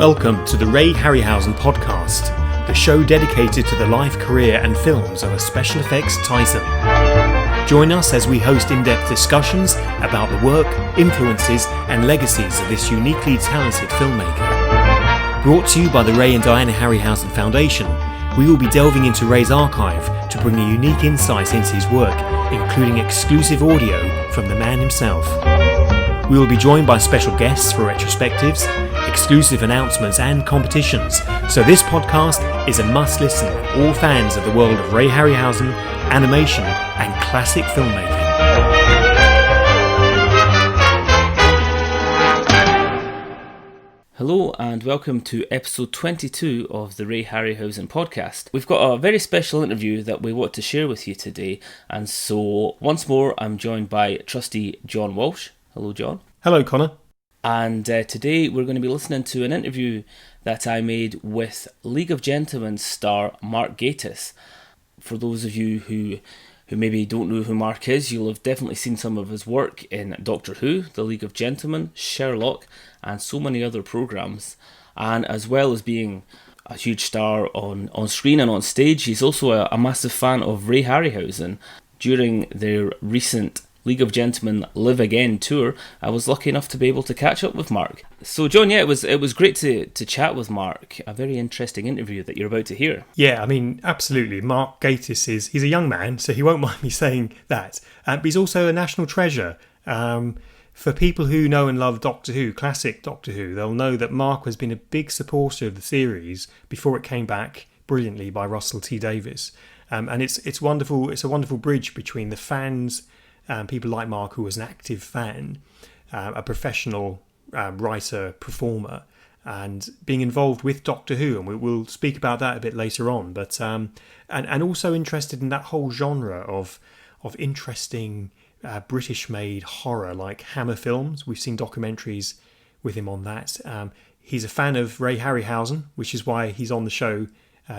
Welcome to the Ray Harryhausen Podcast, the show dedicated to the life, career and films of a special effects titan. Join us as we host in-depth discussions about the work, influences and legacies of this uniquely talented filmmaker. Brought to you by the Ray and Diana Harryhausen Foundation, we will be delving into Ray's archive to bring a unique insight into his work, including exclusive audio from the man himself. We will be joined by special guests for retrospectives, exclusive announcements and competitions, so this podcast is a must-listen for all fans of the world of Ray Harryhausen, animation and classic filmmaking. Hello and welcome to episode 22 of the Ray Harryhausen Podcast. We've got a very special interview that we want to share with you today, and so once more I'm joined by trustee John Walsh. Hello John. Hello Connor. And today we're going to be listening to an interview that I made with League of Gentlemen star Mark Gatiss. For those of you who maybe don't know who Mark is, you'll have definitely seen some of his work in Doctor Who, The League of Gentlemen, Sherlock, and so many other programmes. And as well as being a huge star on screen and on stage, he's also a massive fan of Ray Harryhausen. During their recent League of Gentlemen Live Again tour, I was lucky enough to be able to catch up with Mark. So John, yeah, it was great to chat with Mark. A very interesting interview that you're about to hear. Yeah, I mean, absolutely. Mark Gatiss he's a young man, so he won't mind me saying that. But he's also a national treasure. For people who know and love Doctor Who, classic Doctor Who, they'll know that Mark has been a big supporter of the series before it came back brilliantly by Russell T Davies. And it's wonderful. It's a wonderful bridge between the fans, people like Mark, who was an active fan, a professional writer, performer, and being involved with Doctor Who, and we'll speak about that a bit later on. But and also interested in that whole genre of interesting British-made horror like Hammer films. We've seen documentaries with him on that. He's a fan of Ray Harryhausen, which is why he's on the show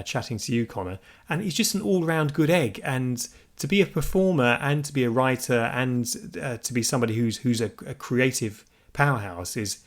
chatting to you, Connor. And he's just an all-round good egg. And to be a performer and to be a writer and to be somebody who's a creative powerhouse is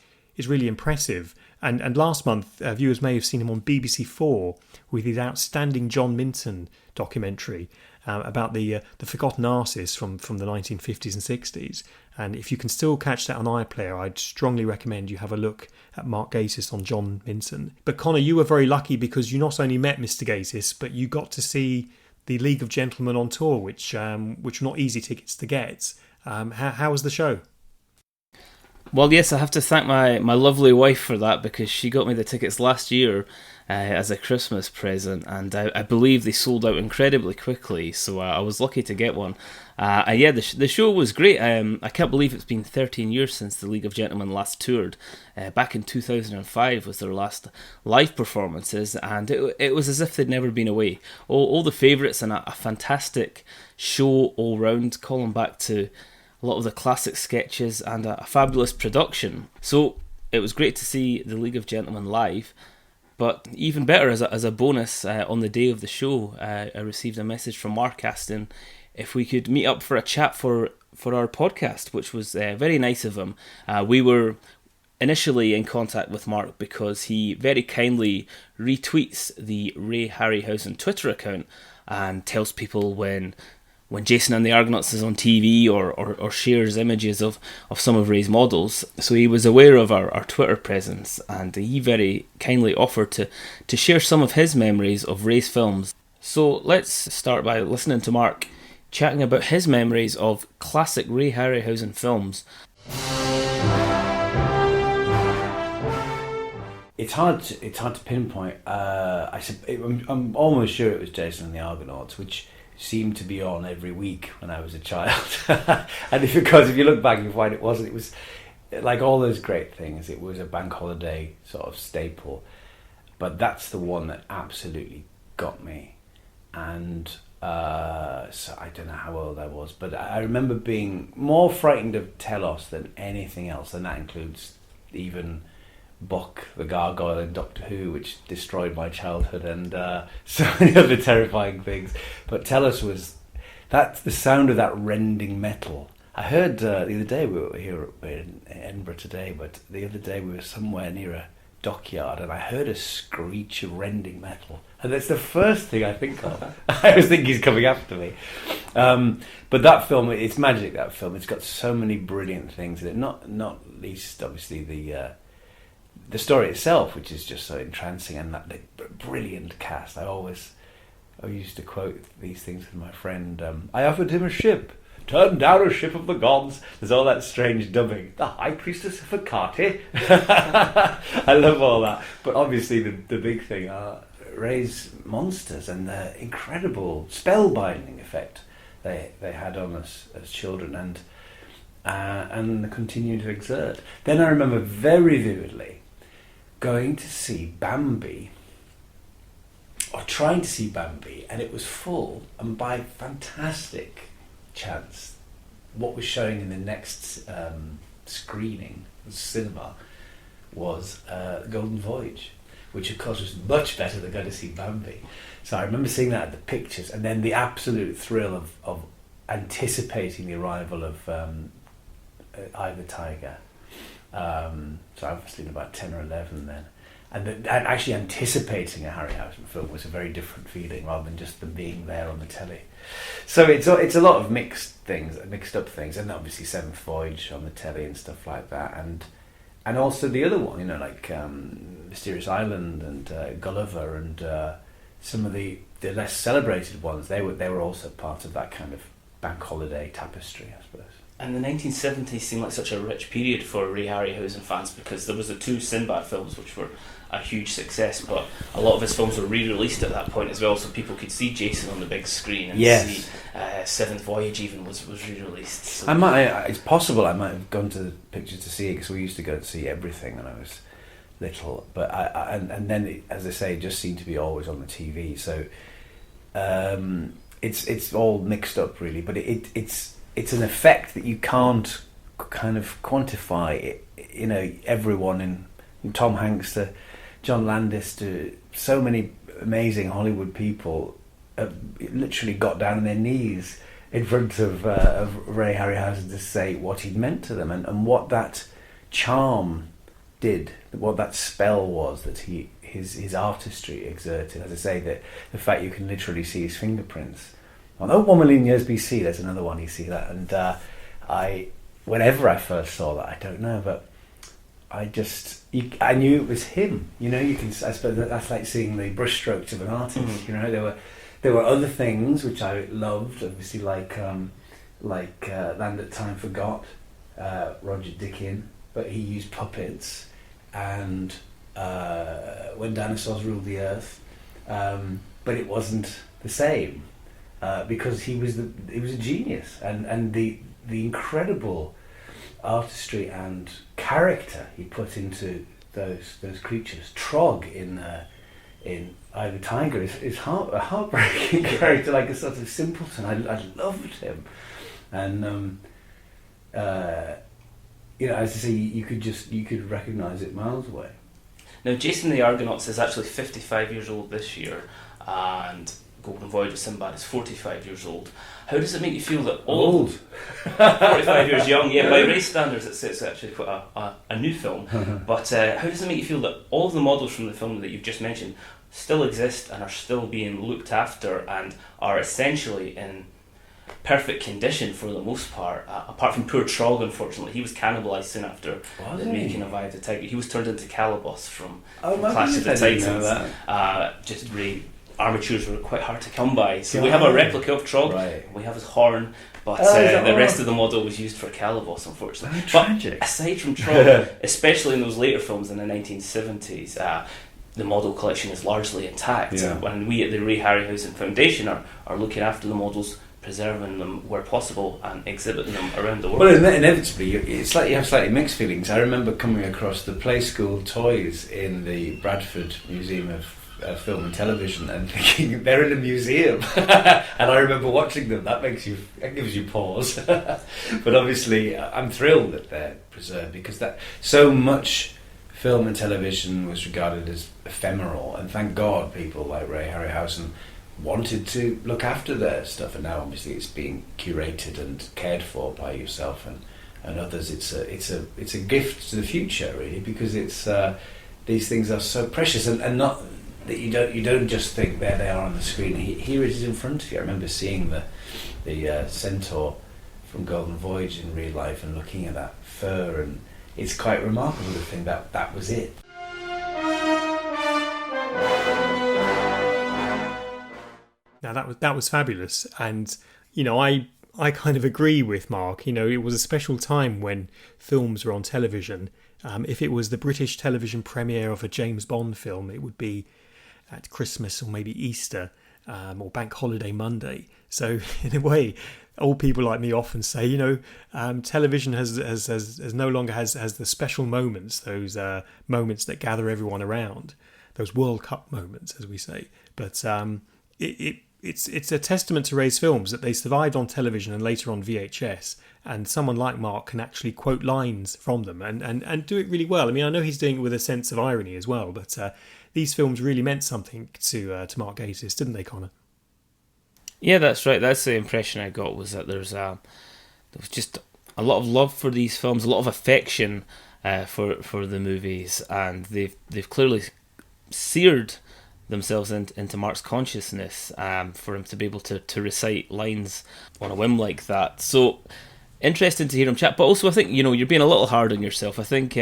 really impressive. And last month, viewers may have seen him on BBC4 with his outstanding John Minton documentary about the forgotten artists from the 1950s and 60s. And if you can still catch that on iPlayer, I'd strongly recommend you have a look at Mark Gatiss on John Minton. But Connor, you were very lucky because you not only met Mr. Gatiss, but you got to see the League of Gentlemen on tour, which were not easy tickets to get. How was the show? Well, yes, I have to thank my lovely wife for that, because she got me the tickets last year as a Christmas present, and I believe they sold out incredibly quickly, so I was lucky to get one. And yeah, the show was great. I can't believe it's been 13 years since the League of Gentlemen last toured. Back in 2005 was their last live performances, and it was as if they'd never been away. All the favourites, and a fantastic show all round, calling back to a lot of the classic sketches and a fabulous production. So it was great to see the League of Gentlemen live. But even better, as a bonus, on the day of the show, I received a message from Mark asking if we could meet up for a chat for our podcast, which was very nice of him. We were initially in contact with Mark because he very kindly retweets the Ray Harryhausen Twitter account and tells people when Jason and the Argonauts is on TV or shares images of some of Ray's models. So he was aware of our Twitter presence, and he very kindly offered to share some of his memories of Ray's films. So let's start by listening to Mark chatting about his memories of classic Ray Harryhausen films. It's hard to pinpoint. I'm almost sure it was Jason and the Argonauts, which seemed to be on every week when I was a child. And because if you look back, you find it wasn't. It was like all those great things. It was a bank holiday sort of staple. But that's the one that absolutely got me. And so I don't know how old I was, but I remember being more frightened of Telos than anything else, and that includes even Buck the Gargoyle in Doctor Who, which destroyed my childhood, and so many other terrifying things. But Telos was the sound of that rending metal. I heard the other day, we were here in Edinburgh today, but the other day we were somewhere near a dockyard and I heard a screech of rending metal. And that's the first thing I think of. I always think he's coming after me. But that film, it's magic, that film. It's got so many brilliant things in it. Not least, obviously, the story itself, which is just so entrancing, and that brilliant cast. I used to quote these things with my friend. I offered him a ship. Turn down a ship of the gods. There's all that strange dubbing. The High Priestess of Hecate. I love all that. But obviously the big thing are Ray's monsters and the incredible spellbinding effect they had on us as children and continue to exert. Then I remember very vividly going to see Bambi, or trying to see Bambi, and it was full, and by fantastic chance, what was showing in the next screening, the cinema, was Golden Voyage, which of course was much better than going to see Bambi. So I remember seeing that at the pictures, and then the absolute thrill of anticipating the arrival of Eye of the Tiger. So I was in about 10 or 11 then. And actually anticipating a Harryhausen film was a very different feeling rather than just them being there on the telly. So it's a lot of mixed up things, and obviously Seventh Voyage on the telly and stuff like that, and also the other one, like Mysterious Island and Gulliver and some of the less celebrated ones. They were also part of that kind of bank holiday tapestry, I suppose. And the 1970s seemed like such a rich period for Ray Harryhausen fans, because there was the 2 Sinbad films, which were a huge success, but a lot of his films were re-released at that point as well, so people could see Jason on the big screen and see Seventh Voyage even was re-released. So It's possible I might have gone to the pictures to see it, because we used to go to see everything when I was little, but and then it, as I say, it just seemed to be always on the TV. So it's all mixed up really, but it's an effect that you can't kind of quantify. Everyone in Tom Hanks to John Landis to so many amazing Hollywood people literally got down on their knees in front of Ray Harryhausen to say what he'd meant to them and what that charm did, what that spell was that his artistry exerted. As I say, the fact you can literally see his fingerprints. Although 1 million years BC, there's another one you see that, and whenever I first saw that, I don't know, but I knew it was him. I suppose that's like seeing the brushstrokes of an artist. There were other things which I loved, obviously, like Land That Time Forgot, Roger Dickens, but he used puppets, and When Dinosaurs Ruled the Earth, but it wasn't the same. Because he was a genius, and the incredible artistry and character he put into those creatures. Trog in Eye of the Tiger is a heartbreaking character, like a sort of simpleton. I loved him, and as I say, you could recognise it miles away. Now, Jason and the Argonauts is actually 55 years old this year, and Golden Voyage of Sinbad is 45 years old. How does it make you feel that old? 45 years young, yeah, by Ray's standards it's actually quite a new film, but how does it make you feel that all of the models from the film that you've just mentioned still exist and are still being looked after and are essentially in perfect condition for the most part, apart from poor Trog, unfortunately. He was cannibalised soon after the making of Eye of the Tiger. He was turned into Calibos from Clash of the Titans. Just Ray armatures were quite hard to come by, so we have a replica of Trog. Right. We have his horn, but the rest of the model was used for Calibos, unfortunately. Tragic. But aside from Trog, especially in those later films in the 1970s, the model collection is largely intact. Yeah. And we at the Ray Harryhausen Foundation are looking after the models, preserving them where possible and exhibiting them around the world. Well, inevitably, it's like you have slightly mixed feelings. I remember coming across the Play School toys in the Bradford Museum of Film and Television and thinking they're in a museum, and I remember watching them. That gives you pause. But obviously, I'm thrilled that they're preserved, because that so much film and television was regarded as ephemeral, and thank God people like Ray Harryhausen wanted to look after their stuff, and now obviously it's being curated and cared for by yourself and others. It's a gift to the future, really, because it's these things are so precious, and not that you don't just think there they are on the screen. Here it is in front of you. I remember seeing the centaur from Golden Voyage in real life and looking at that fur, and it's quite remarkable to think that was it. Now that was fabulous, and I kind of agree with Mark. It was a special time when films were on television. If it was the British television premiere of a James Bond film, it would be at Christmas or maybe Easter or Bank Holiday Monday. So in a way, old people like me often say, television has no longer has the special moments, those moments that gather everyone around, those World Cup moments, as we say. But it's a testament to Ray's films that they survived on television and later on VHS, and someone like Mark can actually quote lines from them and do it really well. I mean, I know he's doing it with a sense of irony as well, but these films really meant something to Mark Gatiss, didn't they, Connor? Yeah, that's right. That's the impression I got, was that there was just a lot of love for these films, a lot of affection for the movies, and they've clearly seared themselves into Mark's consciousness for him to be able to recite lines on a whim like that. So interesting to hear him chat, but also I think you're being a little hard on yourself. I think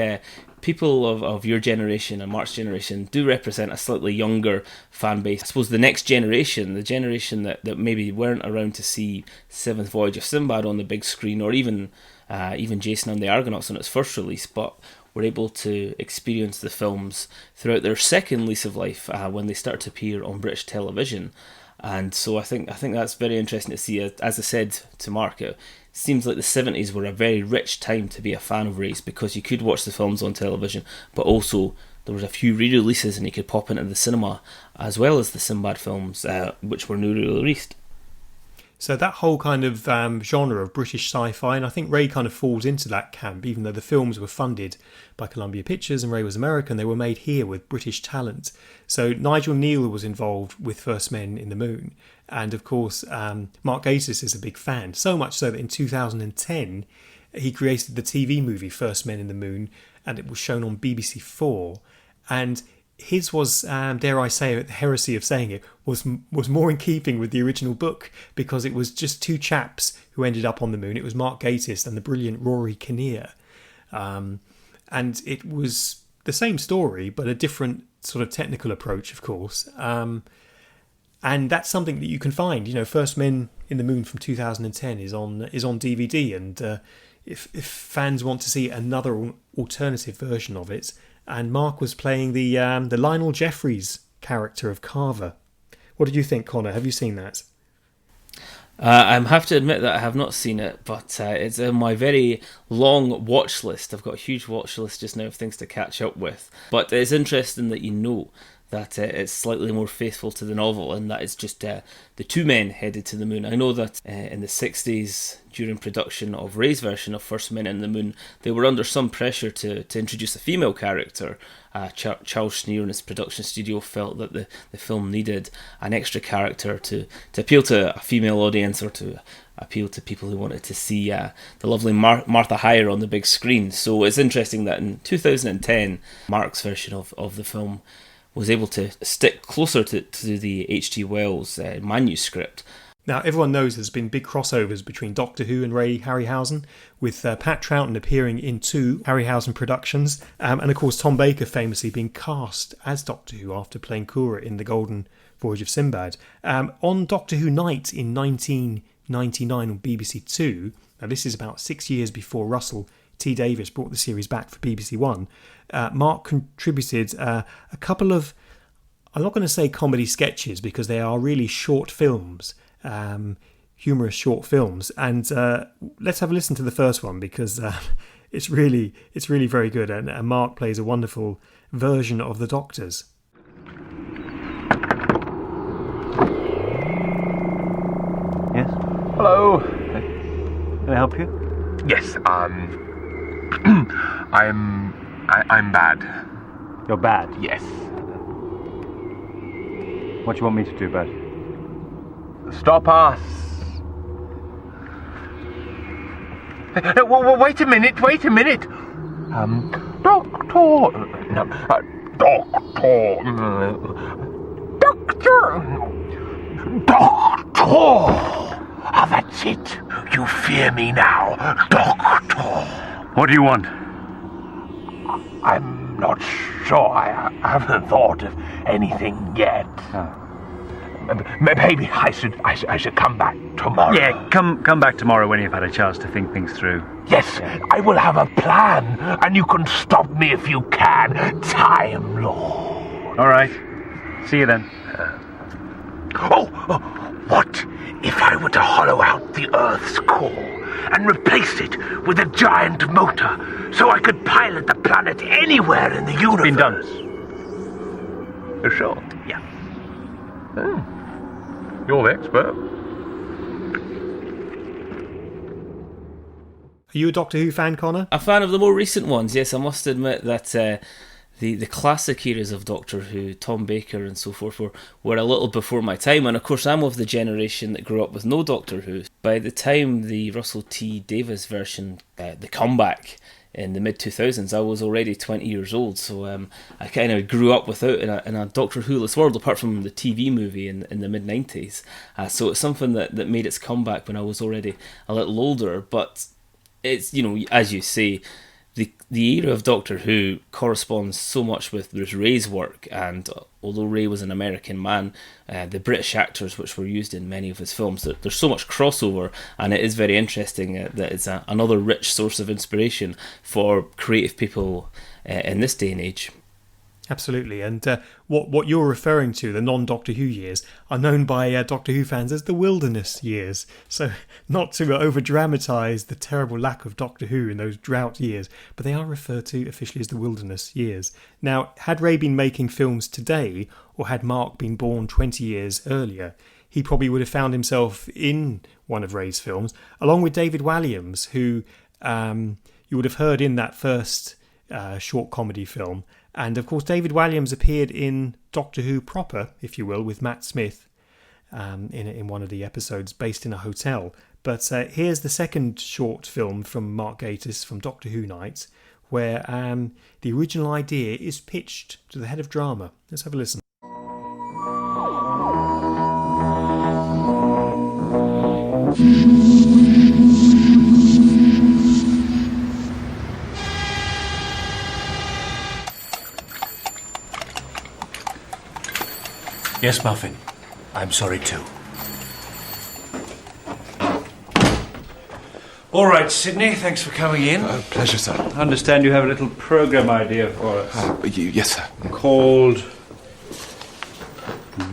people of your generation and Mark's generation do represent a slightly younger fan base. I suppose the next generation, the generation that maybe weren't around to see Seventh Voyage of Sinbad on the big screen, or even Jason and the Argonauts on its first release, but were able to experience the films throughout their second lease of life when they start to appear on British television. And so I think that's very interesting to see. As I said to Mark, it seems like the 70s were a very rich time to be a fan of Ray's, because you could watch the films on television, but also there was a few re-releases and you could pop into the cinema, as well as the Sinbad films, which were newly released. So that whole kind of genre of British sci-fi, and I think Ray kind of falls into that camp, even though the films were funded by Columbia Pictures and Ray was American, they were made here with British talent. So Nigel Neal was involved with First Men in the Moon, and of course Mark Gatiss is a big fan, so much so that in 2010 he created the TV movie First Men in the Moon, and it was shown on BBC4, and his was, dare I say it, the heresy of saying it, was more in keeping with the original book, because it was just two chaps who ended up on the moon. It was Mark Gatiss and the brilliant Rory Kinnear. And it was the same story, but a different sort of technical approach, of course. And that's something that you can find. First Men in the Moon from 2010 is on DVD, and if fans want to see another alternative version of it, and Mark was playing the Lionel Jeffries character of Carver. What did you think, Connor? Have you seen that? I have to admit that I have not seen it, but it's on my very long watch list. I've got a huge watch list just now of things to catch up with. But it's interesting that that it's slightly more faithful to the novel, and that it's just the two men headed to the moon. I know that in the 60s, during production of Ray's version of First Men in the Moon, they were under some pressure to introduce a female character. Charles Schneer and his production studio felt that the film needed an extra character to appeal to a female audience, or to appeal to people who wanted to see the lovely Martha Hyer on the big screen. So it's interesting that in 2010, Mark's version of the film was able to stick closer to the H.G. Wells manuscript. Now, everyone knows there's been big crossovers between Doctor Who and Ray Harryhausen, with Pat Troughton appearing in 2 Harryhausen productions, and of course Tom Baker famously being cast as Doctor Who after playing Kura in The Golden Voyage of Sinbad. On Doctor Who Night in 1999 on BBC 2, now this is about 6 years before Russell T. Davies brought the series back for BBC One, Mark contributed a couple of, I'm not going to say comedy sketches, because they are really short films, humorous short films, and let's have a listen to the first one, because it's really very good, and Mark plays a wonderful version of the Doctors. Yes? Hello. Can I help you? Yes, I'm bad. You're bad? Yes. What do you want me to do about it? Stop us. Wait a minute. Doctor. No, Ah, that's it. You fear me now, Doctor. What do you want? I'm not sure. I haven't thought of anything yet. Maybe I should come back tomorrow. Yeah, come back tomorrow when you've had a chance to think things through. Yes, I will have a plan, and you can stop me if you can, Time Lord. All right. See you then. What if I were to hollow out the Earth's core and replace it with a giant motor so I could pilot the planet anywhere in the universe? Been done. You're sure? Yeah. You're the expert. Are you a Doctor Who fan, Connor? A fan of the more recent ones, yes. I must admit that the classic eras of Doctor Who, Tom Baker and so forth, were a little before my time. And of course, I'm of the generation that grew up with no Doctor Who. By the time the Russell T Davies version, the comeback in the mid-2000s, I was already 20 years old. So I kind of grew up without in a Doctor Who-less world, apart from the TV movie in the mid-90s. So it's something that made its comeback when I was already a little older. But it's, as you say, the era of Doctor Who corresponds so much with Ray's work, and although Ray was an American man, the British actors which were used in many of his films, there's so much crossover, and it is very interesting that it's another rich source of inspiration for creative people in this day and age. Absolutely, and what you're referring to, the non-Doctor Who years, are known by Doctor Who fans as the wilderness years. So not to over-dramatise the terrible lack of Doctor Who in those drought years, but they are referred to officially as the wilderness years. Now, had Ray been making films today, or had Mark been born 20 years earlier, he probably would have found himself in one of Ray's films, along with David Walliams, who you would have heard in that first short comedy film. And of course, David Walliams appeared in Doctor Who proper, if you will, with Matt Smith in one of the episodes based in a hotel. But here's the second short film from Mark Gatiss from Doctor Who Nights, where the original idea is pitched to the head of drama. Let's have a listen. Yes, Muffin. I'm sorry too. All right, Sydney, thanks for coming in. Pleasure, sir. I understand you have a little program idea for us. Yes, sir. Called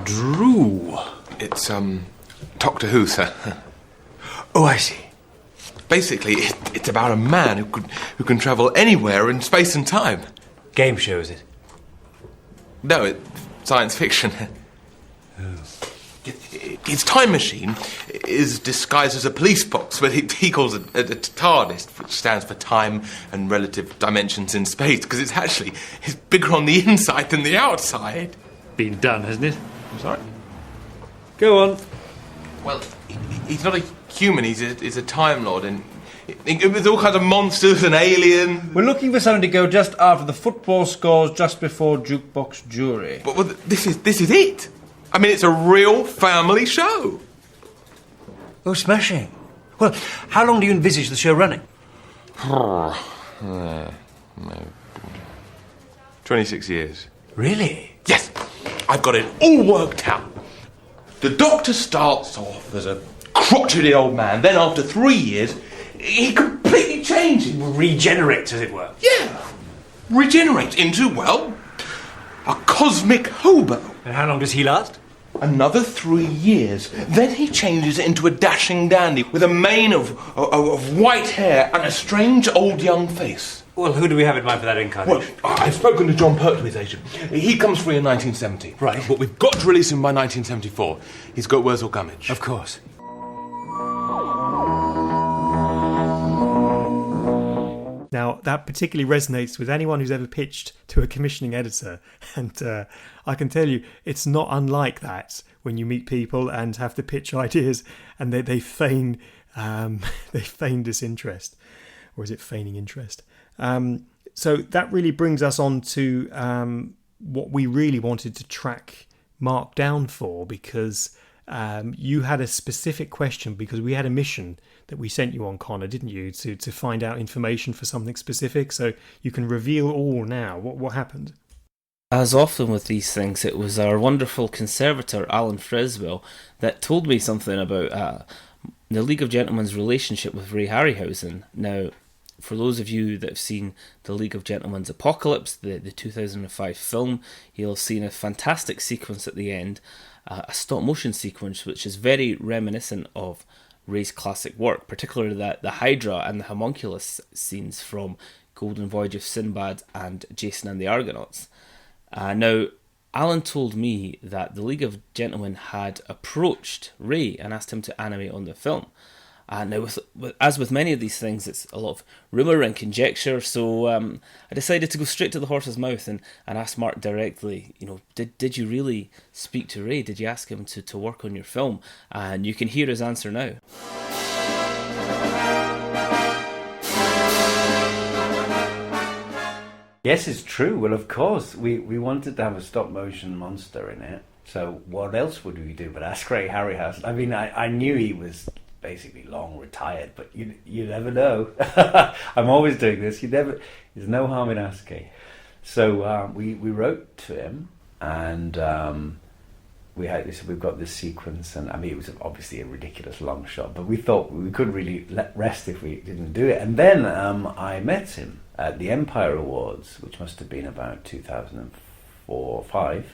Drew. It's, Doctor Who, sir. Oh, I see. Basically, it's about a man who can travel anywhere in space and time. Game show, is it? No, it's science fiction. His time machine is disguised as a police box, but he calls it a TARDIS, which stands for time and relative dimensions in space, because it's bigger on the inside than the outside. Been done, hasn't it? I'm sorry. Go on. Well, he's not a human, he's a Time Lord, and with all kinds of monsters and aliens. We're looking for something to go just after the football scores, just before Jukebox Jury. But this is it. I mean, it's a real family show. Oh, smashing. Well, how long do you envisage the show running? 26 years. Really? Yes, I've got it all worked out. The Doctor starts off as a crotchety old man, then after 3 years, he completely changes. Regenerates, as it were. Yeah, regenerates into, well, a cosmic hobo. And how long does he last? Another 3 years. Then he changes into a dashing dandy with a mane of white hair and a strange old young face. Well, who do we have in mind for that incarnation? Well, I've spoken to John Pertwee's agent. He comes free in 1970. Right. But we've got to release him by 1974. He's got Wurzel Gummidge. Of course. Now, that particularly resonates with anyone who's ever pitched to a commissioning editor. And I can tell you, it's not unlike that when you meet people and have to pitch ideas and they feign disinterest. Or is it feigning interest? So that really brings us on to what we really wanted to track Mark down for, because you had a specific question, because we had a mission that we sent you on, Connor, didn't you, to find out information for something specific. So you can reveal all now. What happened? As often with these things, it was our wonderful conservator, Alan Freswell, that told me something about the League of Gentlemen's relationship with Ray Harryhausen. Now, for those of you that have seen the League of Gentlemen's Apocalypse, the 2005 film, you'll have seen a fantastic sequence at the end, a stop-motion sequence which is very reminiscent of Ray's classic work, particularly the Hydra and the homunculus scenes from Golden Voyage of Sinbad and Jason and the Argonauts. Now, Alan told me that the League of Gentlemen had approached Ray and asked him to animate on the film. Now, as with many of these things, it's a lot of rumour and conjecture, so I decided to go straight to the horse's mouth and ask Mark directly, did you really speak to Ray? Did you ask him to work on your film? And you can hear his answer now. Yes, it's true. Well, of course, we wanted to have a stop-motion monster in it. So what else would we do but ask Ray Harryhausen? I mean, I knew he was basically long retired, but you never know. I'm always doing this. There's no harm in asking. So we wrote to him, and we've got this sequence, and I mean, it was obviously a ridiculous long shot, but we thought we couldn't really rest if we didn't do it. And then I met him at the Empire Awards, which must have been about 2004 or 5.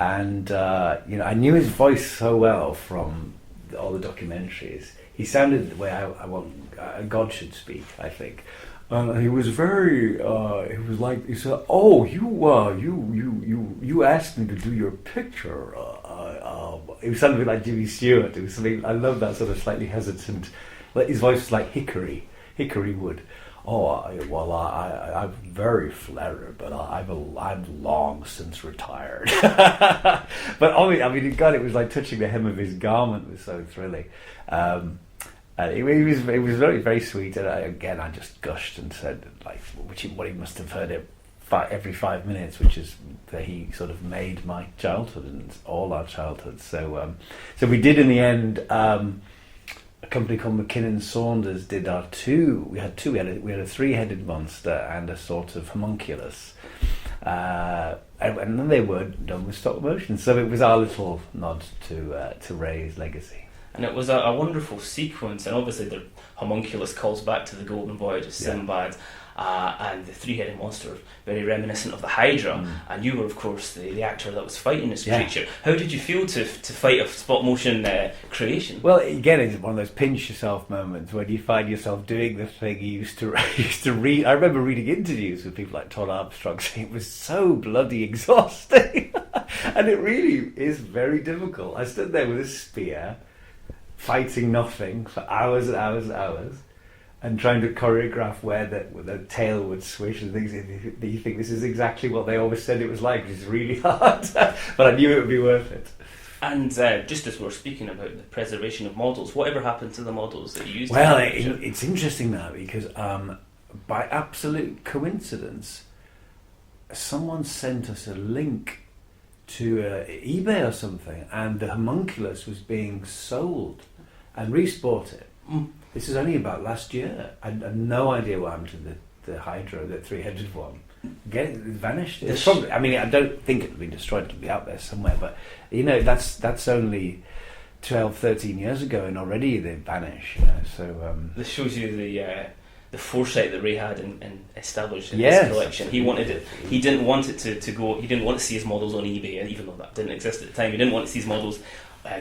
I knew his voice so well from all the documentaries. He sounded the way I want God should speak, I think. He was very. He was like, he said, "Oh, you asked me to do your picture." It was something like Jimmy Stewart. It was something. I love that sort of slightly hesitant. His voice was like Hickory Wood. I'm very flattered, but I'm long since retired. But God, it was like touching the hem of his garment. Was so thrilling. It was very, very sweet. And I just gushed and said, what he must have heard every 5 minutes, which is that he sort of made my childhood and all our childhoods. So we did in the end. A company called McKinnon Saunders did our two. We had two. We had a 3-headed monster and a sort of homunculus, and then they were done with stop motion. So it was our little nod to Ray's legacy. And it was a wonderful sequence, and obviously the homunculus calls back to the Golden Voyage of Sinbad, and the 3-headed monster, very reminiscent of the Hydra. And you were, of course, the actor that was fighting this creature. How did you feel to fight a stop motion creation? Well, again, it's one of those pinch yourself moments when you find yourself doing the thing you used to read. I remember reading interviews with people like Todd Armstrong saying it was so bloody exhausting, and it really is very difficult. I stood there with a spear, fighting nothing for hours and hours and hours, and trying to choreograph where the tail would swish and things. You think this is exactly what they always said it was like. It's really hard, but I knew it would be worth it. And just as we're speaking about the preservation of models, whatever happened to the models that you used? Well, it's interesting now because by absolute coincidence, someone sent us a link to eBay or something, and the homunculus was being sold, and Reese bought it. This is only about last year. I had no idea what happened to the Hydra, the 3-headed one. It vanished. It's probably, I don't think it'll be destroyed. It'll be out there somewhere. But that's only 12, 13 years ago, and already they vanish. So this shows you the foresight that Ray had in establishing his collection. He wanted it. He didn't want it to go. He didn't want to see his models on eBay, and even though that didn't exist at the time, he didn't want to see his models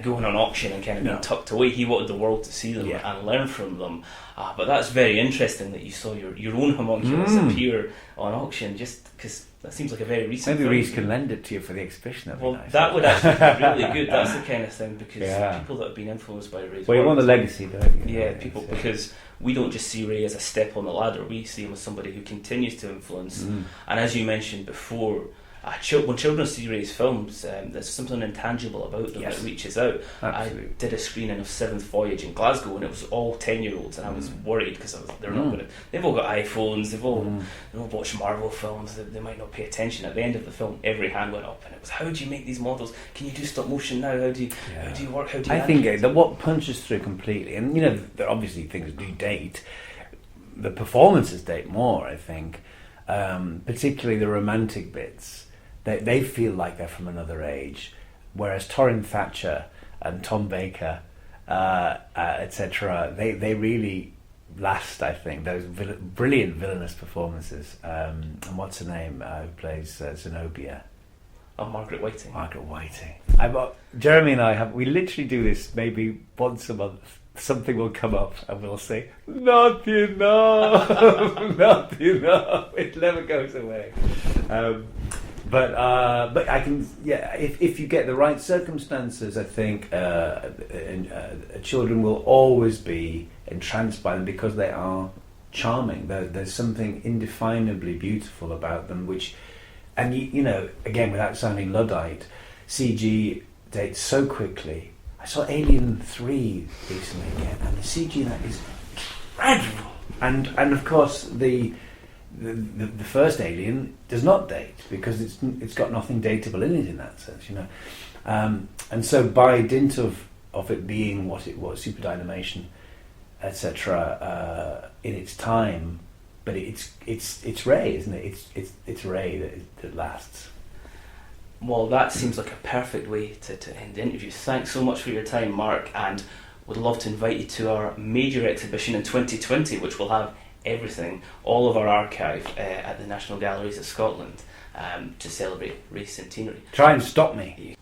going on auction and kind of being tucked away. He wanted the world to see them and learn from them. But that's very interesting that you saw your own homunculus appear on auction, just because that seems like a very recent Maybe thing. Reese can lend it to you for the exhibition. Nice. That would actually be really good. That's the kind of thing, because people that have been influenced by Ray's you want the legacy, don't you? Yeah, people, because we don't just see Ray as a step on the ladder, we see him as somebody who continues to influence. And as you mentioned before, when children see Ray's films, there's something intangible about them that reaches out. Absolutely. I did a screening of Seventh Voyage in Glasgow, and it was all 10-year-olds, and I was worried because they're not going to. They've all got iPhones. They've all watched Marvel films. They might not pay attention. At the end of the film, every hand went up, and it was, how do you make these models? Can you do stop motion now? How do you work? How do you? I think that what punches through completely, and there are obviously things do date. The performances date more, I think, particularly the romantic bits. They feel like they're from another age, whereas Torrin Thatcher and Tom Baker, etc., they really last, I think. Those brilliant villainous performances. And what's her name who plays Zenobia? Oh, Margaret Whiting. Margaret Whiting. Jeremy and I we literally do this maybe once a month. Something will come up and we'll say, not enough, not enough. It never goes away. But I can, if you get the right circumstances, I think children will always be entranced by them because they are charming. There's something indefinably beautiful about them, which, and again, without sounding Luddite, CG dates so quickly. I saw Alien 3 recently again, and the CG in that is incredible. And of course the first Alien does not date because it's got nothing dateable in it in that sense, and so by dint of it being what it was, super dynamation, etc., in its time, but it's Ray, isn't it? It's Ray that lasts. Well, that seems like a perfect way to end the interview. Thanks so much for your time, Mark, and would love to invite you to our major exhibition in 2020, which will have everything, all of our archive at the National Galleries of Scotland to celebrate Ray's centenary. Try and stop me.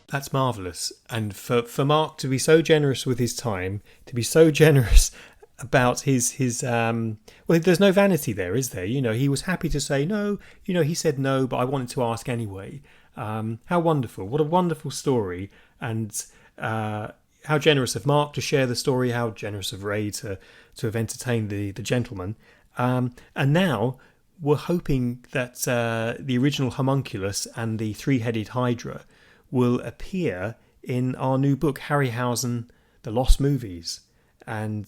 That's marvellous. And for Mark to be so generous with his time, to be so generous about his well, there's no vanity there, is there? He was happy to say no. He said no, but I wanted to ask anyway. How wonderful. What a wonderful story. And how generous of Mark to share the story, how generous of Ray to have entertained the gentleman. And now we're hoping that the original homunculus and the three-headed hydra will appear in our new book, Harryhausen, The Lost Movies. And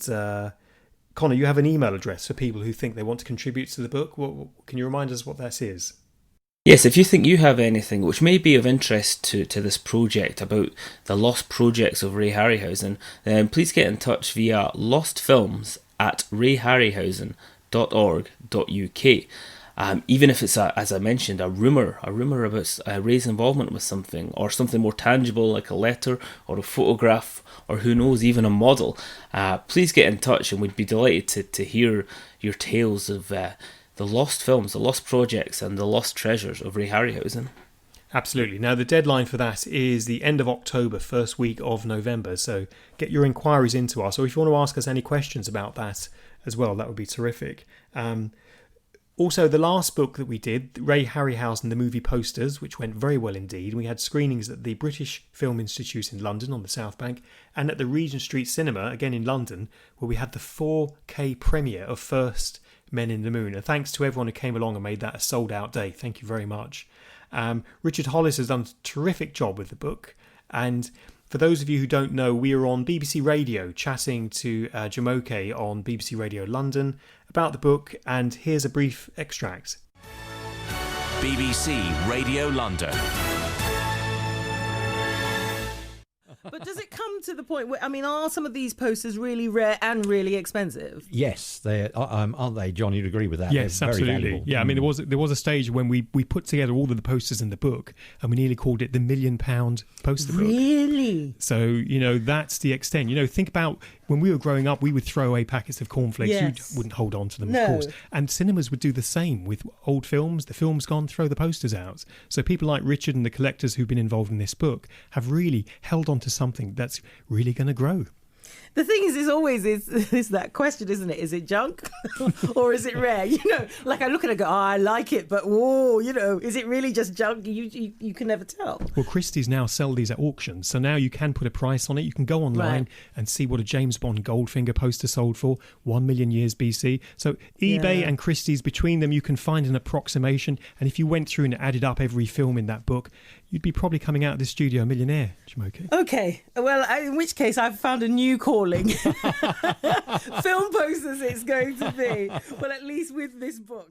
Connor, you have an email address for people who think they want to contribute to the book. Can you remind us what that is? Yes, if you think you have anything which may be of interest to this project about the lost projects of Ray Harryhausen, then please get in touch via lostfilms@rayharryhausen.org.uk. Even if it's, as I mentioned, a rumour about Ray's involvement with something, or something more tangible like a letter or a photograph, or who knows, even a model, please get in touch, and we'd be delighted to hear your tales of the lost films, the lost projects, and the lost treasures of Ray Harryhausen. Absolutely. Now, the deadline for that is the end of October, first week of November, so get your inquiries into us, or if you want to ask us any questions about that as well, that would be terrific. Also, the last book that we did, Ray Harryhausen, the movie posters, which went very well indeed. We had screenings at the British Film Institute in London on the South Bank and at the Regent Street Cinema, again in London, where we had the 4K premiere of First Men in the Moon. And thanks to everyone who came along and made that a sold-out day. Thank you very much. Richard Hollis has done a terrific job with the book. And for those of you who don't know, we are on BBC Radio chatting to Jamoke on BBC Radio London about the book, and here's a brief extract. BBC Radio London. But does it come to the point where, are some of these posters really rare and really expensive? Yes, they aren't they, John? You'd agree with that? Yes, They're very absolutely. valuable. Yeah, there was a stage when we put together all of the posters in the book, and we nearly called it the £1 million poster book. Really? So, that's the extent. Think about when we were growing up, we would throw away packets of cornflakes. Yes. You wouldn't hold on to them, No. of course. And cinemas would do the same with old films. The film's gone, throw the posters out. So people like Richard and the collectors who've been involved in this book have really held on to something that's really going to grow. The thing is always is that question, isn't it? Is it junk or is it rare? You know, like I look at it and go, oh, I like it, but whoa, you know, is it really just junk? You can never tell. Well, Christie's now sell these at auctions, so now you can put a price on it. You can go online and see what a James Bond Goldfinger poster sold for 1 million years BC. So eBay and Christie's, between them, you can find an approximation. And if you went through and added up every film in that book, you'd be probably coming out of this studio a millionaire, Shimoki. Okay, well, in which case I've found a new calling. Film posters it's going to be. Well, at least with this book.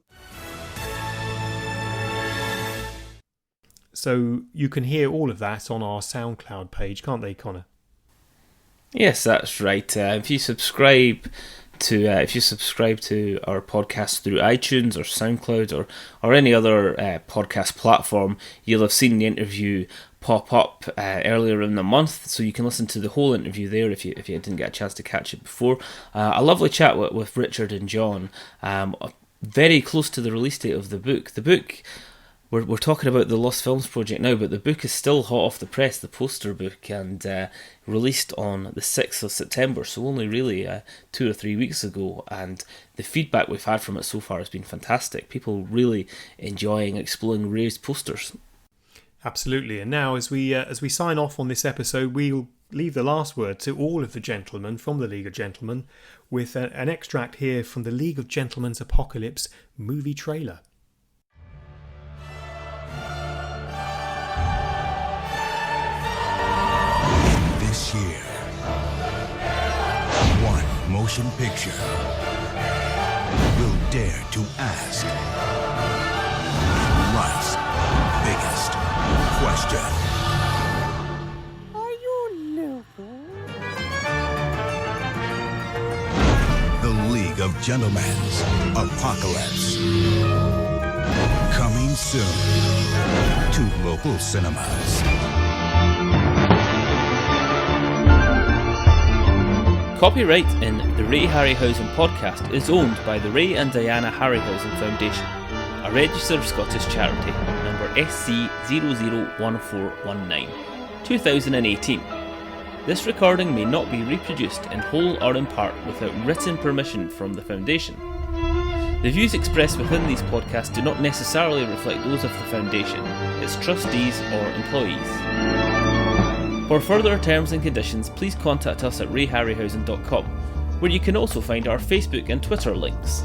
So you can hear all of that on our SoundCloud page, can't they, Connor? Yes, that's right. If you subscribe to our podcast through iTunes or SoundCloud or any other podcast platform, you'll have seen the interview pop up earlier in the month, so you can listen to the whole interview there if you didn't get a chance to catch it before. A lovely chat with Richard and John, very close to the release date of the book. The book, we're talking about the Lost Films project now, but the book is still hot off the press, the poster book, and released on the 6th of September, so only really 2 or 3 weeks ago, and the feedback we've had from it so far has been fantastic. People really enjoying exploring Ray's posters. Absolutely. And now, as we sign off on this episode, we'll leave the last word to all of the gentlemen from the League of Gentlemen with an extract here from the League of Gentlemen's Apocalypse movie trailer. This year, one motion picture will dare to ask life's biggest question. Are you local? The League of Gentlemen's Apocalypse. Coming soon to local cinemas. Copyright in the Ray Harryhausen Podcast is owned by the Ray and Diana Harryhausen Foundation, a registered Scottish charity, number SC001419, 2018. This recording may not be reproduced in whole or in part without written permission from the Foundation. The views expressed within these podcasts do not necessarily reflect those of the Foundation, its trustees or employees. For further terms and conditions, please contact us at rayharryhausen.com, where you can also find our Facebook and Twitter links.